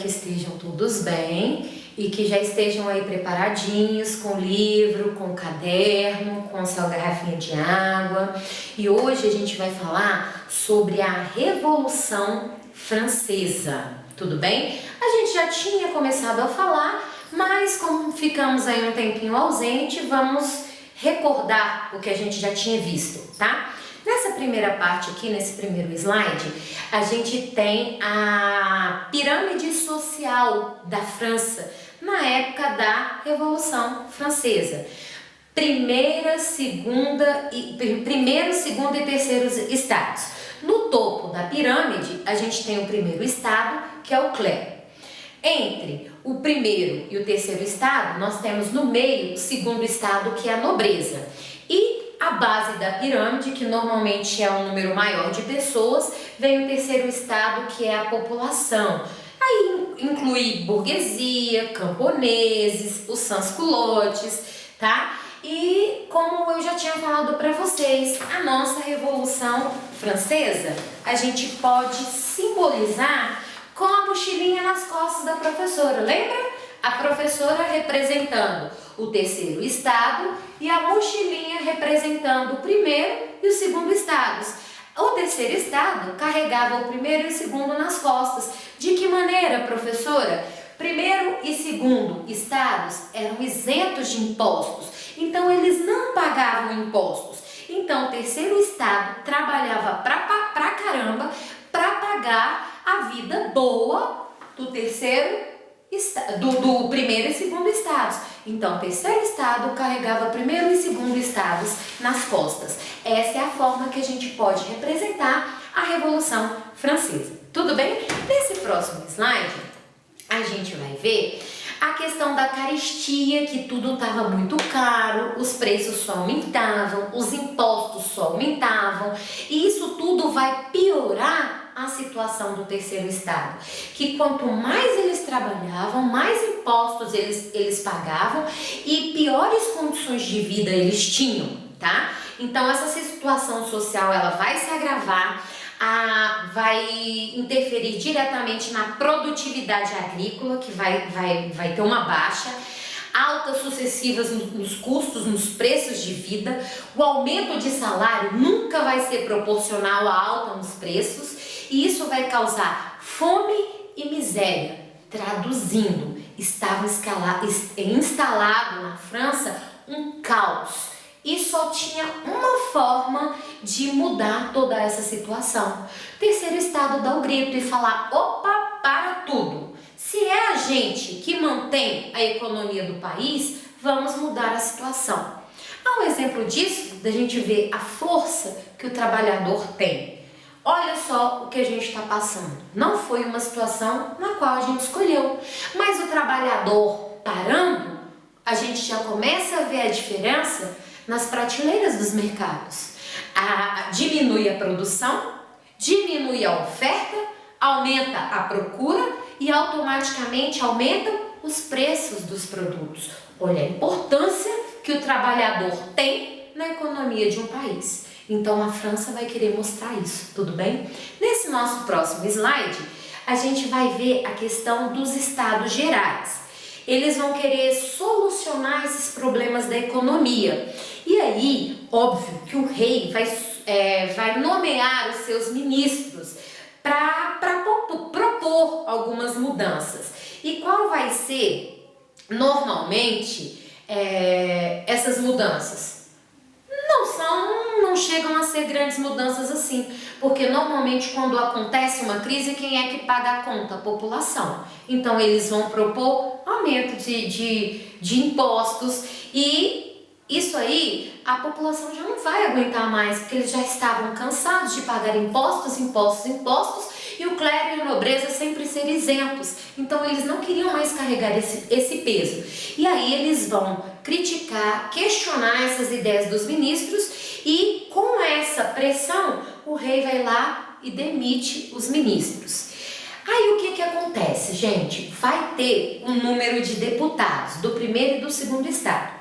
que estejam todos bem e que já estejam aí preparadinhos com o livro, com o caderno, com a sua garrafinha de água. E hoje a gente vai falar sobre a Revolução Francesa, tudo bem? A gente já tinha começado a falar, mas como ficamos aí um tempinho ausente, vamos recordar o que a gente já tinha visto, tá? Nessa primeira parte aqui, nesse primeiro slide, a gente tem a pirâmide social da França na época da Revolução Francesa. Primeiro, segundo e terceiro estados. No topo da pirâmide, a gente tem o primeiro estado, que é o clero. Entre o primeiro e o terceiro estado, nós temos no meio o segundo estado, que é a nobreza. E a base da pirâmide, que normalmente é um número maior de pessoas, vem o terceiro estado, que é a população. Aí inclui burguesia, camponeses, os sans-culottes, tá? E como eu já tinha falado para vocês, a nossa Revolução Francesa, a gente pode simbolizar com a mochilinha nas costas da professora, lembra? A professora representando o terceiro estado e a mochilinha representando o primeiro e o segundo estados. O terceiro estado carregava o primeiro e o segundo nas costas. De que maneira, professora? Primeiro e segundo estados eram isentos de impostos, então eles não pagavam impostos. Então o terceiro estado trabalhava pra caramba para pagar a vida boa do do primeiro e segundo estados. Então, o terceiro estado carregava primeiro e segundo estados nas costas. Essa é a forma que a gente pode representar a Revolução Francesa. Tudo bem? Nesse próximo slide, a gente vai ver a questão da carestia, que tudo estava muito caro, os preços só aumentavam, os impostos só aumentavam, e isso tudo vai piorar a situação do terceiro estado, que quanto mais eles trabalhavam, mais impostos eles pagavam e piores condições de vida eles tinham, tá? Então essa situação social ela vai se agravar, vai interferir diretamente na produtividade agrícola, que vai ter uma baixa, altas sucessivas nos custos, nos preços de vida, o aumento de salário nunca vai ser proporcional à alta nos preços, e isso vai causar fome e miséria. Traduzindo, estava instalado na França um caos e só tinha uma forma de mudar toda essa situação. O terceiro estado dá o grito e fala: opa, para tudo! Se é a gente que mantém a economia do país, vamos mudar a situação. Há um exemplo disso, da gente ver a força que o trabalhador tem. Olha só o que a gente está passando. Não foi uma situação na qual a gente escolheu, mas o trabalhador parando, a gente já começa a ver a diferença nas prateleiras dos mercados. Diminui a produção, diminui a oferta, aumenta a procura e automaticamente aumentam os preços dos produtos. Olha a importância que o trabalhador tem na economia de um país. Então a França vai querer mostrar isso, tudo bem? Nesse nosso próximo slide, a gente vai ver a questão dos estados gerais. Eles vão querer solucionar esses problemas da economia. E aí, óbvio que o rei vai nomear os seus ministros para propor algumas mudanças. E qual vai ser, normalmente, essas mudanças? Não chegam a ser grandes mudanças assim, porque normalmente quando acontece uma crise, quem é que paga a conta? A população. Então eles vão propor aumento de impostos e isso aí a população já não vai aguentar mais, porque eles já estavam cansados de pagar impostos e o clero e a nobreza sempre ser isentos. Então eles não queriam mais carregar esse peso. E aí eles vão criticar, questionar essas ideias dos ministros e com essa pressão o rei vai lá e demite os ministros. Aí o que acontece, gente? Vai ter um número de deputados do primeiro e do segundo estado.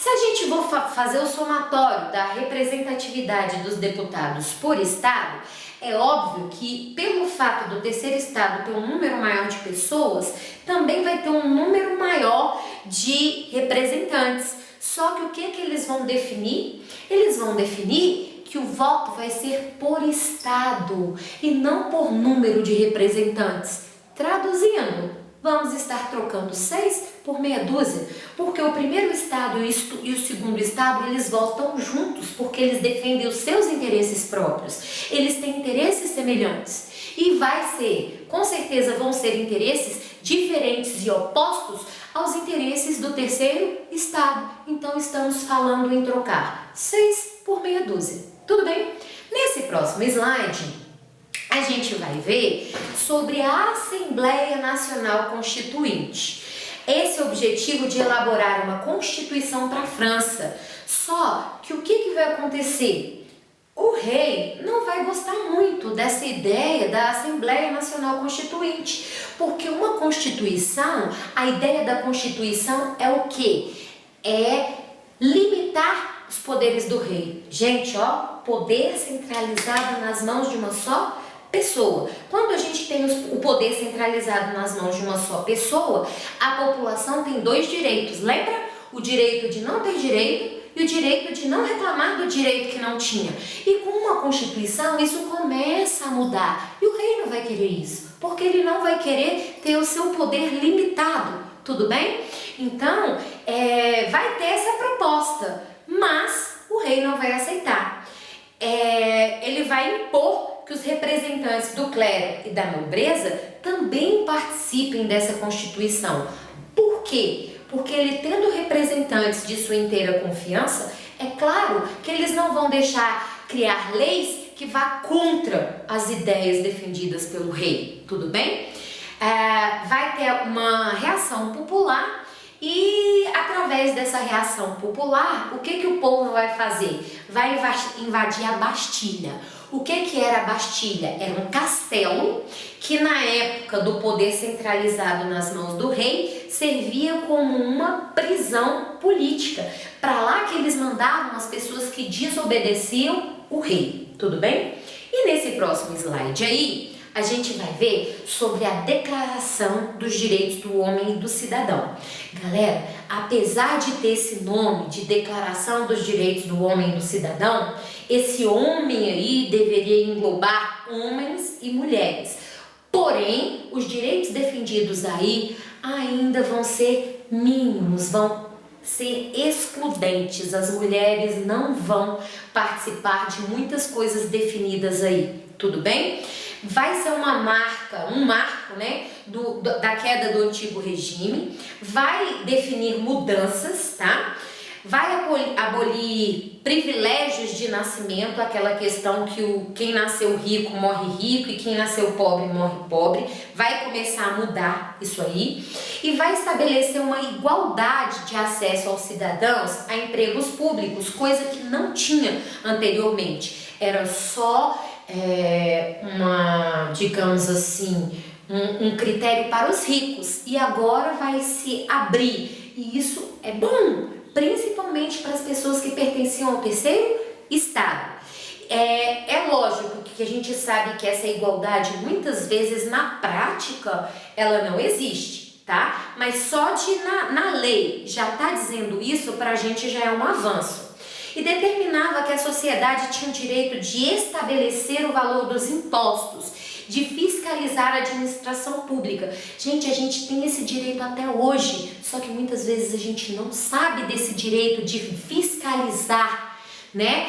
Se a gente for fazer o somatório da representatividade dos deputados por estado, é óbvio que pelo fato do terceiro estado ter um número maior de pessoas, também vai ter um número maior de representantes. Só que o que eles vão definir? Eles vão definir que o voto vai ser por estado e não por número de representantes. Traduzindo, vamos estar trocando 6 por meia dúzia, porque o primeiro estado e o segundo estado, eles votam juntos, porque eles defendem os seus interesses próprios. Eles têm interesses semelhantes. E com certeza vão ser interesses diferentes e opostos aos interesses do terceiro estado. Então estamos falando em trocar 6 por meia dúzia. Tudo bem? Nesse próximo slide, a gente vai ver sobre a Assembleia Nacional Constituinte. Esse é o objetivo de elaborar uma Constituição para a França. Só que o que vai acontecer? O rei não vai gostar muito dessa ideia da Assembleia Nacional Constituinte, porque uma Constituição, a ideia da Constituição é o quê? É limitar os poderes do rei. Gente, ó, poder centralizado nas mãos de uma só pessoa. Quando a gente tem o poder centralizado nas mãos de uma só pessoa, a população tem 2 direitos. Lembra? O direito de não ter direito e o direito de não reclamar do direito que não tinha. E com uma Constituição, isso começa a mudar. E o rei não vai querer isso, porque ele não vai querer ter o seu poder limitado. Tudo bem? Então, vai ter essa proposta, mas o rei não vai aceitar. Ele vai impor que os representantes do clero e da nobreza também participem dessa Constituição. Por quê? Porque ele tendo representantes de sua inteira confiança, é claro que eles não vão deixar criar leis que vá contra as ideias defendidas pelo rei. Tudo bem? Vai ter uma reação popular e através dessa reação popular, o que o povo vai fazer? Vai invadir a Bastilha. O que era a Bastilha? Era um castelo que na época do poder centralizado nas mãos do rei servia como uma prisão política. Para lá que eles mandavam as pessoas que desobedeciam o rei. Tudo bem? E nesse próximo slide aí, a gente vai ver sobre a Declaração dos Direitos do Homem e do Cidadão. Galera, apesar de ter esse nome de Declaração dos Direitos do Homem e do Cidadão, esse homem aí deveria englobar homens e mulheres. Porém, os direitos defendidos aí ainda vão ser mínimos, vão ser excludentes. As mulheres não vão participar de muitas coisas definidas aí. Tudo bem? Vai ser um marco, né, da queda do antigo regime, vai definir mudanças, tá? Vai abolir privilégios de nascimento, aquela questão que quem nasceu rico morre rico e quem nasceu pobre morre pobre. Vai começar a mudar isso aí e vai estabelecer uma igualdade de acesso aos cidadãos a empregos públicos, coisa que não tinha anteriormente. Era só digamos assim, um critério para os ricos, e agora vai se abrir, e isso é bom, principalmente para as pessoas que pertenciam ao terceiro estado. É lógico que a gente sabe que essa igualdade muitas vezes na prática ela não existe, tá? Mas só de na lei já tá dizendo isso, para a gente já é um avanço. E determinava que a sociedade tinha o direito de estabelecer o valor dos impostos, de fiscalizar a administração pública. Gente, a gente tem esse direito até hoje, só que muitas vezes a gente não sabe desse direito de fiscalizar, né?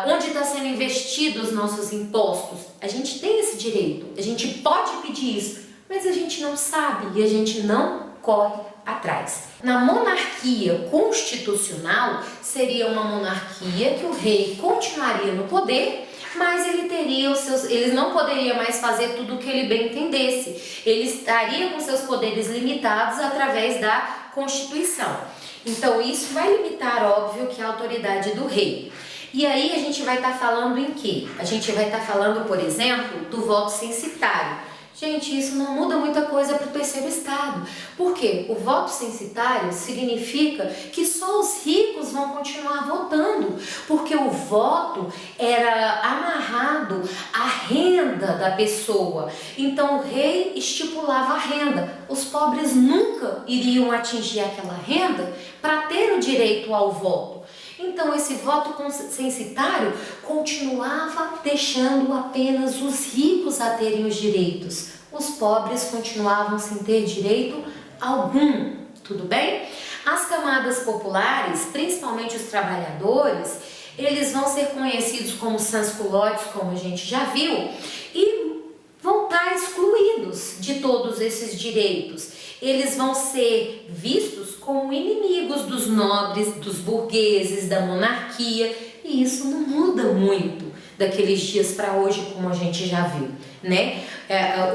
Onde está sendo investidos os nossos impostos. A gente tem esse direito, a gente pode pedir isso, mas a gente não sabe e a gente não corre atrás. Na monarquia constitucional, seria uma monarquia que o rei continuaria no poder, mas ele não poderia mais fazer tudo o que ele bem entendesse. Ele estaria com seus poderes limitados através da Constituição. Então isso vai limitar, óbvio, que a autoridade do rei. E aí a gente vai estar falando em quê? A gente vai estar falando, por exemplo, do voto censitário. Gente, isso não muda muita coisa para o terceiro estado. Por quê? O voto censitário significa que só os ricos vão continuar votando, porque o voto era amarrado à renda da pessoa. Então o rei estipulava a renda. Os pobres nunca iriam atingir aquela renda para ter o direito ao voto. Então esse voto censitário continuava deixando apenas os ricos a terem os direitos. Os pobres continuavam sem ter direito algum, tudo bem? As camadas populares, principalmente os trabalhadores, eles vão ser conhecidos como sans-culottes, como a gente já viu, e vão estar excluídos de todos esses direitos. Eles vão ser vistos como inimigos dos nobres, dos burgueses, da monarquia, e isso não muda muito daqueles dias para hoje, como a gente já viu, né?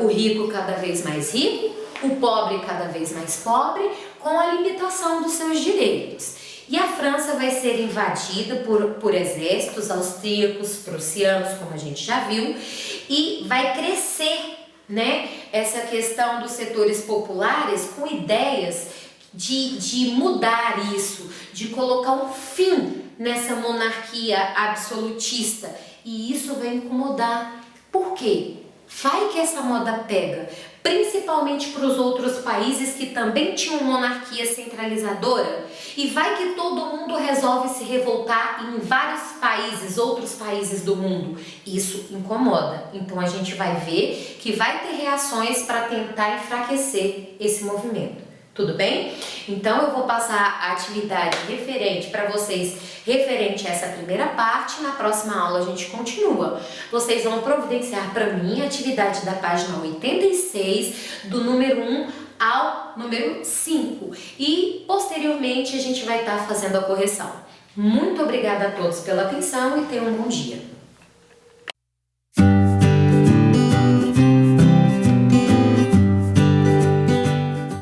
O rico cada vez mais rico, o pobre cada vez mais pobre, com a limitação dos seus direitos. E a França vai ser invadida por exércitos austríacos, prussianos, como a gente já viu, e vai crescer, né, essa questão dos setores populares com ideias de mudar isso, de colocar um fim nessa monarquia absolutista. E isso vai incomodar. Por quê? Vai que essa moda pega, principalmente para os outros países que também tinham monarquia centralizadora, e vai que todo mundo resolve se revoltar em vários países, outros países do mundo. Isso incomoda. Então a gente vai ver que vai ter reações para tentar enfraquecer esse movimento. Tudo bem? Então eu vou passar a atividade referente para vocês, referente a essa primeira parte. Na próxima aula a gente continua. Vocês vão providenciar para mim a atividade da página 86, do número 1 ao número 5. E posteriormente a gente vai estar fazendo a correção. Muito obrigada a todos pela atenção e tenham um bom dia.